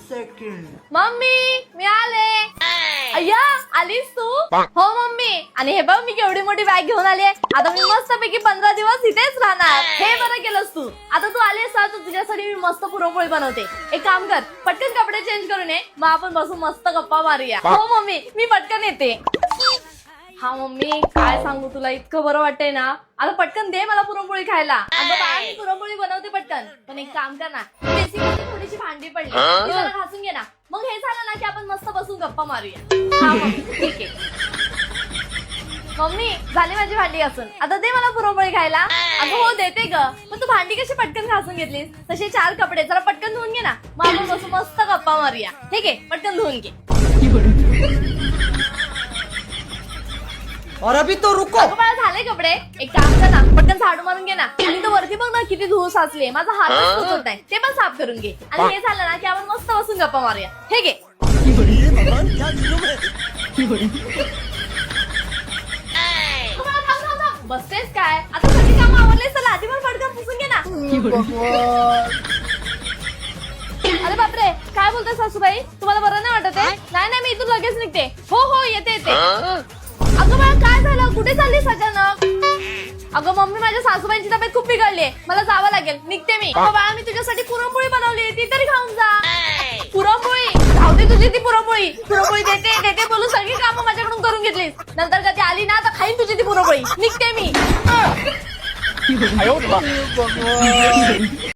Second. Mummy मी आले. अय्या आलीस तू? हो मम्मी. आणि हे बघ मी केवढी मोठी बॅग घेऊन आली आहे. आता मी मस्तपैकी 15 दिवस इथेच राहणार. हे बरं केलंस तू. आता तू आलीस तर तुझ्यासाठी मी मस्त पुरणपोळी बनवते. एक काम कर, पटकन कपडे चेंज करून ये, मग आपण बसून मस्त गप्पा मारूया. हो मम्मी मी पटकन येते. हा मम्मी काय सांगू तुला, इतकं बरं वाटतंय ना. आता पटकन दे मला पुरणपोळी खायला. अगं बाळा मी पुरणपोळी बनवते पटकन. पण एक काम कर ना, बेसिकली थोडीशी भांडी पडली ती जरा घासून घे ना. मग हे झालं ना की आपण मस्त बसून गप्पा मारूया. हा मम्मी ठीक आहे. मम्मी झाली माझी भांडी घासून, आता दे मला पुरणपोळी खायला. अगं हो देते ग, पण तू भांडी कशी पटकन घासून घेतलीस? तसे 4 कपडे जरा पटकन धुवून घे ना, मग आपण बसून मस्त गप्पा मारूया. ठीक आहे पटकन धुवून घे. और अभी तो रुको. अगं मला झाले कपडे. एक काम कर ना, पटकन झाडू मारून घे ना. तुम्ही तर वरती बघ ना किती धूळ साचली, माझा हातच पोचत नाही. ते पण साफ करून घे. आणि हे झालं ना की आपण मस्त बसून गप्पा मारूया. हे घे. बसतेस काय? आता सगळी कामं आवरलेस तर लादी पण पटकन पुसून घे ना. अरे बापरे काय बोलतोय सासूबाई, तुम्हाला बरं नाही वाटत आहे? नाही मी इथून लगेच निघते. हो हो येते. अगं बाळा काय झालं, कुठे चाललीस अचानक? अगं मम्मी माझ्या सासूबाईंची तब्येत खूप बिघडली, मला जावं लागेल, निघते मी. बाळा मी तुझ्यासाठी पुरणपोळी बनवली, ती तरी खाऊन जा. पुरणपोळी राहू दे तुझी ती पुरणपोळी. पुरणपोळी देते बोलून सगळी कामं माझ्याकडून करून घेतलीस. नंतर कधी आली ना तर खाईन तुझी ती पुरणपोळी. निघते मी.